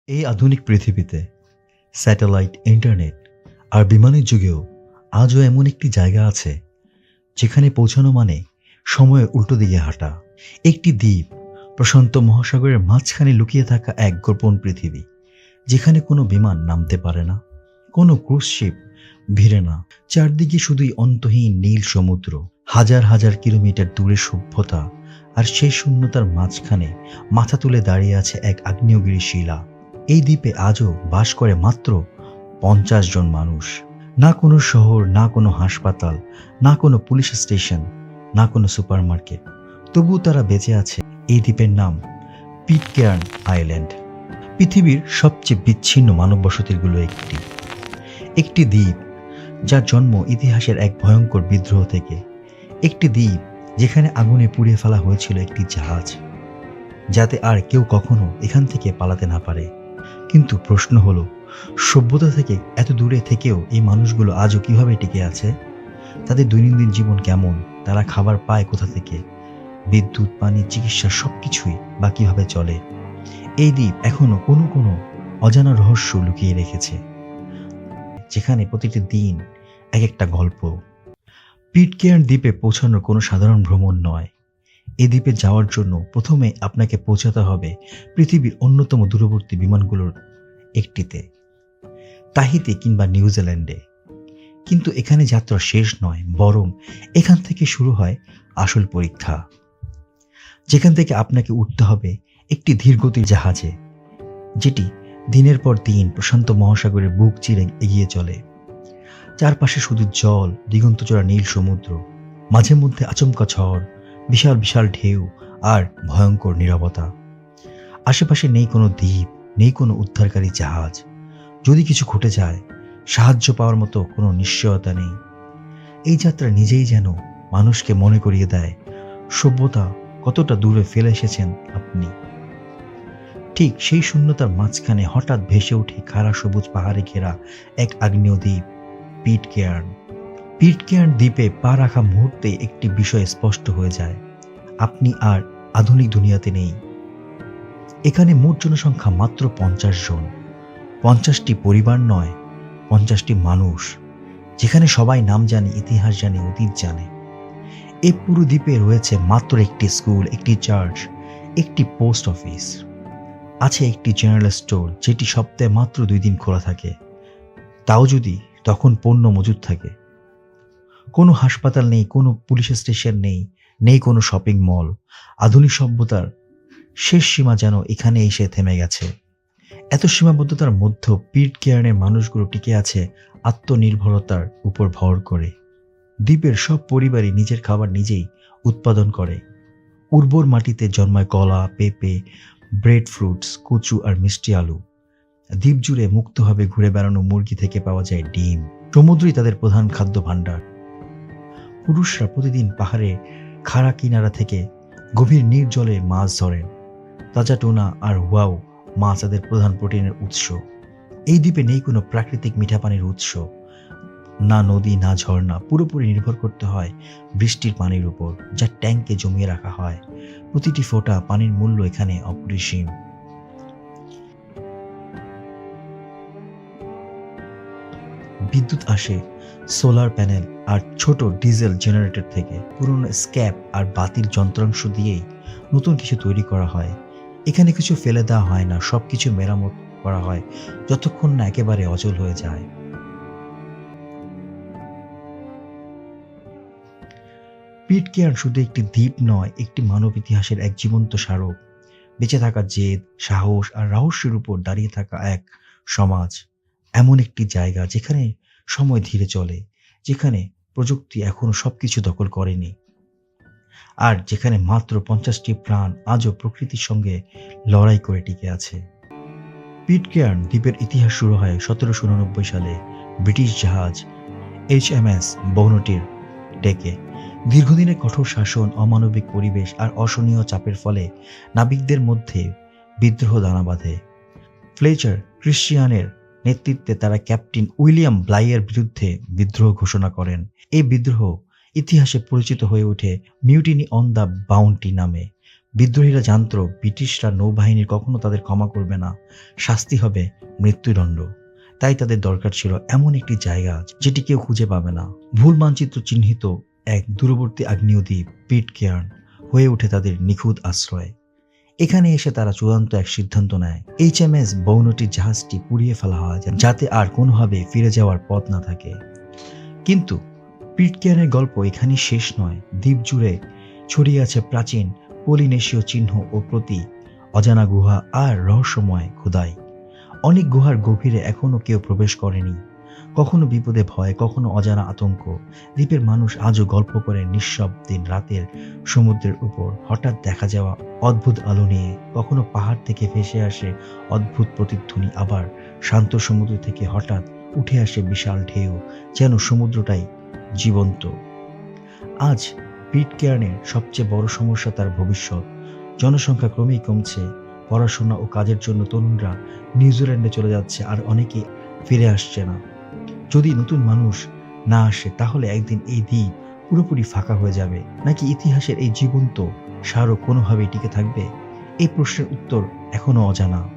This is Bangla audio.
এই আধুনিক পৃথিবীতে স্যাটেলাইট, ইন্টারনেট আর বিমানের যুগেও আজও এমন একটি জায়গা আছে যেখানে পৌঁছানো মানে সময়ের উল্টো দিকে হাঁটা। একটি দ্বীপ, প্রশান্ত মহাসাগরের মাঝখানে লুকিয়ে থাকা এক গোপন পৃথিবী, যেখানে কোনো বিমান নামতে পারে না, কোনো ক্রুজ শিপ ভিড়ে না। চারদিকে শুধুই অন্তহীন নীল সমুদ্র, হাজার হাজার কিলোমিটার দূরে সভ্যতা, আর সেই শূন্যতার মাঝখানে মাথা তুলে দাঁড়িয়ে আছে এক আগ্নেয়গিরি শিলা। এই দ্বীপে আজও বাস করে মাত্র 50 জন মানুষ। না কোনো শহর, না কোনো হাসপাতাল, না কোনো পুলিশ স্টেশন, না কোনো সুপারমার্কেট। তবুও তারা বেঁচে আছে। এই দ্বীপের নাম পিটকেয়ার্ন আইল্যান্ড। পৃথিবীর সবচেয়ে বিচ্ছিন্ন মানব বসতিগুলো একটি দ্বীপ যার জন্ম ইতিহাসের এক ভয়ঙ্কর বিদ্রোহ থেকে। একটি দ্বীপ যেখানে আগুনে পুড়িয়ে ফেলা হয়েছিল একটি জাহাজ, যাতে আর কেউ কখনো এখান থেকে পালাতে না পারে। কিন্তু প্রশ্ন হলো, সভ্যতা থেকে এত দূরে থেকেও এই মানুষগুলো আজও কিভাবে টিকে আছে? তাদের দৈনন্দিন জীবন কেমন? তারা খাবার পায় কোথা থেকে? বিদ্যুৎ, পানি, চিকিৎসা সবকিছুই বা কিভাবে চলে? এই দ্বীপ এখনো কোনো কোনো অজানা রহস্য লুকিয়ে রেখেছে, যেখানে প্রতিটি দিন এক একটা গল্প। পিটকেয়ার্ন দ্বীপে পৌঁছানোর কোনো সাধারণ ভ্রমণ নয়। এই দ্বীপে যাওয়ার জন্য প্রথমে আপনাকে পৌঁছাতে হবে পৃথিবীর অন্যতম দূরবর্তী বিমানগুলোর একটিতে, তাহিতি কিংবা নিউজিল্যান্ডে। কিন্তু এখানে যাত্রা শেষ নয়, বরং এখান থেকে শুরু হয় আসল পরীক্ষা, যেখান থেকে আপনাকে উঠতে হবে একটি ধীরগতির জাহাজে, যেটি দিনের পর দিন প্রশান্ত মহাসাগরের বুক চিরে এগিয়ে চলে। চারপাশে শুধু জল, দিগন্তজোড়া নীল সমুদ্র, মাঝে মধ্যে আচমকা ঝড়, বিশাল বিশাল ঢেউ আর ভয়ঙ্কর নীরবতা। আশেপাশে নেই কোনো দ্বীপ, নেই কোনো উদ্ধারকারী জাহাজ। যদি কিছু ঘটে যায়, সাহায্য পাওয়ার মতো কোনো নিশ্চয়তা নেই। এই যাত্রা নিজেই যেন মানুষকে মনে করিয়ে দেয় সভ্যতা কতটা দূরে ফেলে এসেছেন আপনি। ঠিক সেই শূন্যতার মাঝখানে হঠাৎ ভেসে ওঠে খাড়া সবুজ পাহাড়ে ঘেরা এক আগ্নেয় দ্বীপ, পিটকেয়ার্ন। পিটকেয়ার্ন দ্বীপে পা রাখা মুহূর্তে একটি বিষয় স্পষ্ট হয়ে যায়, আপনি আর আধুনিক দুনিয়াতে নেই। এখানে মোট জনসংখ্যা মাত্র 50 জন। 50টি পরিবার নয়, 50টি মানুষ, যেখানে সবাই নাম জানে, ইতিহাস জানে, অতীত জানে। এই পুরো দ্বীপে রয়েছে মাত্র একটি স্কুল, একটি চার্চ, একটি পোস্ট অফিস। আছে একটি জেনারেল স্টোর, যেটি সপ্তাহে মাত্র 2 দিন খোলা থাকে, তাও যদি তখন পণ্য মজুদ থাকে। কোনো হাসপাতাল নেই, কোনো পুলিশ স্টেশন নেই, নেই কোনো শপিং মল। আধুনিক সভ্যতার শেষ সীমা যেন এখানে এসে থেমে গেছে। এত সীমাবদ্ধতার মধ্যেও পিটকেয়ার্নের মানুষগুলো টিকে আছে আত্মনির্ভরতার উপর ভর করে। দ্বীপের সব পরিবারই নিজের খাবার নিজেই উৎপাদন করে। উর্বর মাটিতে জন্মায় কলা, পেঁপে, ব্রেড ফ্রুটস, কচু আর মিষ্টি আলু। দ্বীপ জুড়ে মুক্তভাবে ঘুরে বেড়ানো মুরগি থেকে পাওয়া যায় ডিম। সমুদ্রই তাদের প্রধান খাদ্য ভাণ্ডার। পুরুষরা প্রতিদিন পাহাড়ে খাড়া কিনারা থেকে গভীর নির্জলে মাছ ধরেন। তাজা টুনা আর ওয়াও মাছ তাদের প্রধান প্রোটিনের উৎস। এই দ্বীপে নেই কোনো প্রাকৃতিক মিঠা পানির উৎস, না নদী, না ঝর্ণা। পুরোপুরি নির্ভর করতে হয় বৃষ্টির পানির উপর, যা ট্যাঙ্কে জমিয়ে রাখা হয়। প্রতিটি ফোঁটা পানির মূল্য এখানে অপরিসীম। বিদ্যুৎ আসে সোলার প্যানেল আর ছোট ডিজেল জেনারেটর থেকে। পুরনো স্ক্র্যাপ আর বাতিল যন্ত্রাংশ দিয়েই নতুন কিছু তৈরি করা হয়। এখানে কিছু ফেলে দেওয়া হয় না, সবকিছু মেরামত করা হয় যতক্ষণ না একেবারে অচল হয়ে যায়। পিটকেয়ার্ন শুধু একটি দ্বীপ নয়, একটি মানব ইতিহাসের এক জীবন্ত স্মারক। বেঁচে থাকার জেদ, সাহস আর রহস্যের উপর দাঁড়িয়ে থাকা এক সমাজ। এমন একটি জায়গা যেখানে সময় ধীরে চলে, যেখানে প্রযুক্তি এখনো সবকিছু দখল করেনি, আর যেখানে মাত্র 50টি প্রাণ আজও প্রকৃতির সঙ্গে লড়াই করে টিকে আছে। পিটকেয়ার্ন দ্বীপের ইতিহাস শুরু হয় 1789 সালে ব্রিটিশ জাহাজ HMS বৌনটির ডেকে। দীর্ঘদিনের কঠোর শাসন, অমানবিক পরিবেশ আর অসহনীয় চাপের ফলে নাবিকদের মধ্যে বিদ্রোহ দানা বাঁধে। ফ্লেচার ক্রিশ্চিয়ানের নেতৃত্বে তারা ক্যাপ্টেন উইলিয়াম ব্লাইয়ের বিরুদ্ধে বিদ্রোহ ঘোষণা করেন। এই বিদ্রোহ ইতিহাসে পরিচিত হয়ে ওঠে মিউটিনি অন দ্য বাউন্টি নামে। বিদ্রোহীরা জানত ব্রিটিশরা নৌবাহিনীর কখনো তাদের ক্ষমা করবে না, শাস্তি হবে মৃত্যুদণ্ড। তাই তাদের দরকার ছিল এমন একটি জায়গা যেটি কেউ খুঁজে পাবে না। ভুল মানচিত্র চিহ্নিত এক দূরবর্তী আগ্নেয় দ্বীপ পিটকেয়ার্ন হয়ে ওঠে তাদের নিখুঁত আশ্রয়। এখানে এসে তারা চূড়ান্ত এক সিদ্ধান্ত নেয়, HMS বৌনটির জাহাজটি পুড়িয়ে ফেলা হয় যাতে আর কোনোভাবে ফিরে যাওয়ার পথ না থাকে। কিন্তু পিটকেয়ার্নের গল্প এখানেই শেষ নয়। দ্বীপ জুড়ে ছড়িয়ে আছে প্রাচীন পলিনেশীয় চিহ্ন ও প্রতীক, অজানা গুহা আর রহস্যময় খোদাই। অনেক গুহার গভীরে এখনো কেউ প্রবেশ করেনি। কখনো বিপদে ভয়, কখনো অজানা আতঙ্ক। দ্বীপের মানুষ আজও গল্প করে নিঃশব্দে রাতের সমুদ্রের উপর হঠাৎ দেখা যাওয়া অদ্ভুত আলো নিয়ে। কখনো পাহাড় থেকে ভেসে আসে অদ্ভুত প্রতিধ্বনি, আবার শান্ত সমুদ্র থেকে হঠাৎ উঠে আসে বিশাল ঢেউ, যেন সমুদ্রটাই জীবন্ত। আজ পিটকেয়ার্নের সবচেয়ে বড় সমস্যা তার ভবিষ্যৎ। জনসংখ্যা ক্রমেই কমছে, পড়াশোনা ও কাজের জন্য তরুণরা নিউজিল্যান্ডে চলে যাচ্ছে, আর অনেকে ফিরে আসছে না। যদি নতুন মানুষ না আসে তাহলে একদিন এই দ্বীপ পুরোপুরি ফাঁকা হয়ে যাবে, নাকি ইতিহাসের এই জীবন্ত স্মারক কোনোভাবেই টিকে থাকবে? এই প্রশ্নের উত্তর এখনো অজানা।